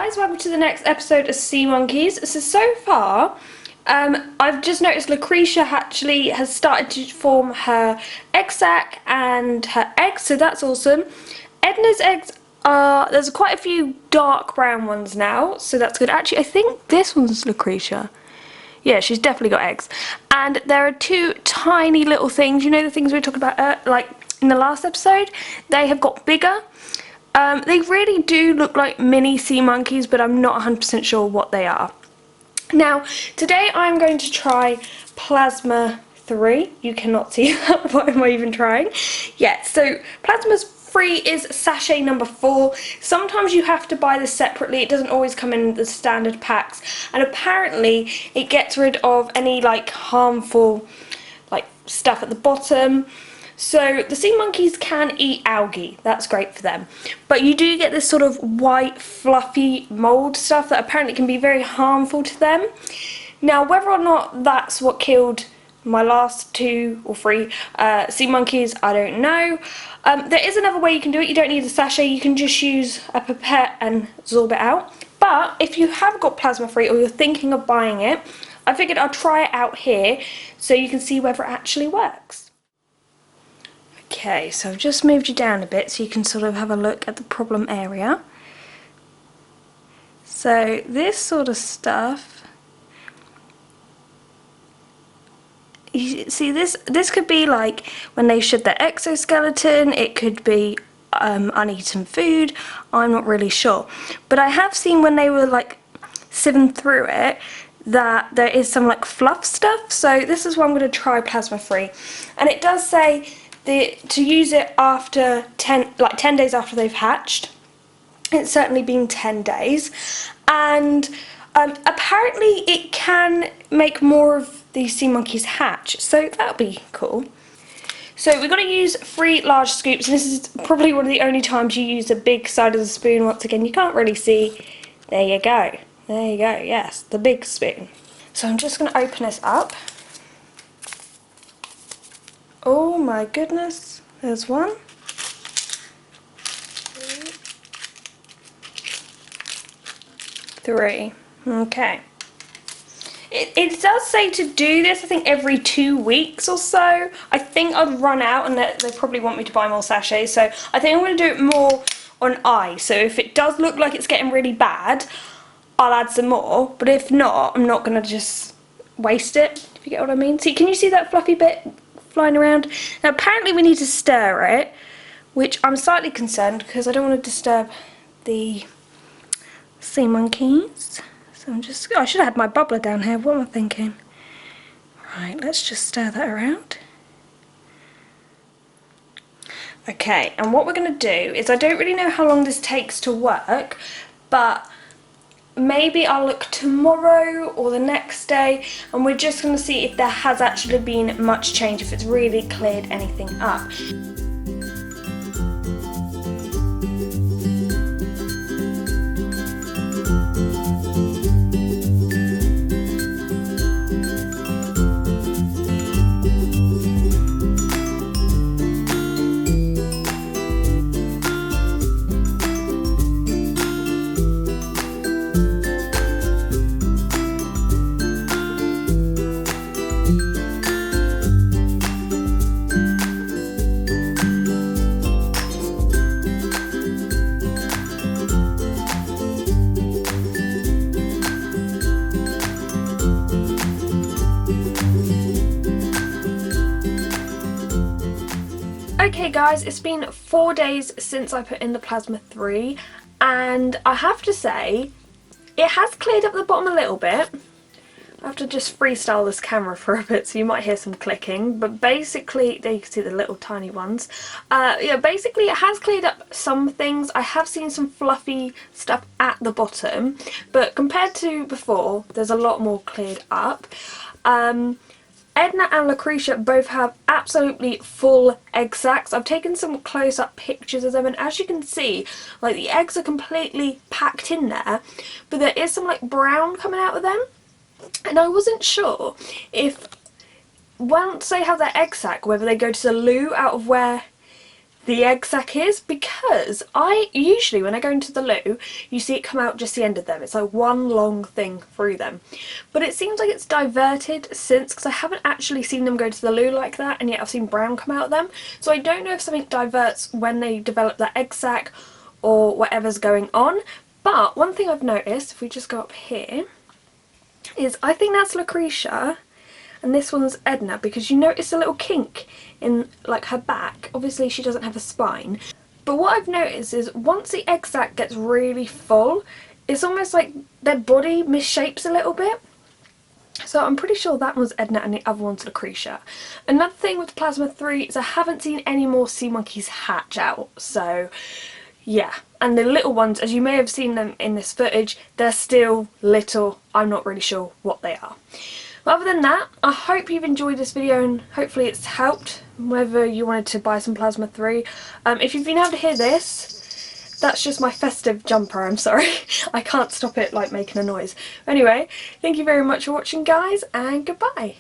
guys, welcome to the next episode of Seamonkeys. So far, I've just noticed Lucretia actually has started to form her egg sac and her eggs, so that's awesome. Edna's eggs are, there's quite a few dark brown ones now, so that's good. Actually, I think this one's Lucretia. Yeah, she's definitely got eggs. And there are two tiny little things, you know the things we were talking about like in the last episode? They have got bigger. They really do look like mini sea monkeys, but I'm not 100% sure what they are. Now, today I'm going to try Plasma 3. You cannot see that. What am I even trying? Yeah, so Plasma 3 is sachet number 4. Sometimes you have to buy this separately. It doesn't always come in the standard packs. And apparently it gets rid of any like harmful like stuff at the bottom. So the sea monkeys can eat algae, that's great for them. But you do get this sort of white fluffy mould stuff that apparently can be very harmful to them. Now whether or not that's what killed my last 2 or 3 sea monkeys, I don't know. There is another way you can do it. You don't need a sachet, you can just use a pipette and absorb it out. But if you have got Plasma 3 or you're thinking of buying it, I figured I'll try it out here so you can see whether it actually works. Okay, so I've just moved you down a bit so you can sort of have a look at the problem area. So this sort of stuff, you see this could be like when they shed their exoskeleton, it could be uneaten food, I'm not really sure. But I have seen when they were like sieving through it that there is some like fluff stuff, so this is why I'm going to try Plasma 3. And it does say to use it after 10 days after they've hatched. It's certainly been 10 days, and apparently it can make more of these sea monkeys hatch, so that'll be cool. So we're going to use 3 large scoops, and this is probably one of the only times you use the big side of the spoon. Once again, you can't really see. There you go, yes, the big spoon. So I'm just going to open this up. Oh my goodness, there's 1, 2, 3. Okay. It does say to do this, I think, every 2 weeks or so. I think I'd run out and they probably want me to buy more sachets, so I think I'm going to do it more on ice. So if it does look like it's getting really bad, I'll add some more, but if not, I'm not going to just waste it, if you get what I mean. See, can you see that fluffy bit flying around? Now apparently we need to stir it, which I'm slightly concerned because I don't want to disturb the sea monkeys. So I should have had my bubbler down here, what am I thinking? Right, let's just stir that around. Okay, and what we're going to do is, I don't really know how long this takes to work, but maybe I'll look tomorrow or the next day, and we're just going to see if there has actually been much change, if it's really cleared anything up. Okay guys, it's been 4 days since I put in the Plasma 3, and I have to say, it has cleared up the bottom a little bit. I have to just freestyle this camera for a bit, so you might hear some clicking, but basically, there you can see the little tiny ones. Yeah, basically it has cleared up some things. I have seen some fluffy stuff at the bottom, but compared to before, there's a lot more cleared up. Edna and Lucretia both have absolutely full egg sacs. I've taken some close-up pictures of them, and as you can see, like, the eggs are completely packed in there, but there is some like brown coming out of them, and I wasn't sure if once they have their egg sac, whether they go to the loo out of where the egg sac is, because usually when I go into the loo, you see it come out just the end of them. It's like one long thing through them. But it seems like it's diverted since, because I haven't actually seen them go to the loo like that, and yet I've seen brown come out of them. So I don't know if something diverts when they develop that egg sac or whatever's going on. But one thing I've noticed, if we just go up here, is I think that's Lucretia and this one's Edna, because you notice a little kink in like her back. Obviously she doesn't have a spine, but what I've noticed is once the egg sac gets really full, it's almost like their body misshapes a little bit. So I'm pretty sure that one's Edna and the other one's Lucretia. Another thing with Plasma 3 is I haven't seen any more Seamonkeys hatch out, so yeah. And the little ones, as you may have seen them in this footage, they're still little. I'm not really sure what they are. But other than that, I hope you've enjoyed this video and hopefully it's helped whether you wanted to buy some Plasma 3. If you've been able to hear this, that's just my festive jumper, I'm sorry. I can't stop it like making a noise. Anyway, thank you very much for watching guys, and goodbye.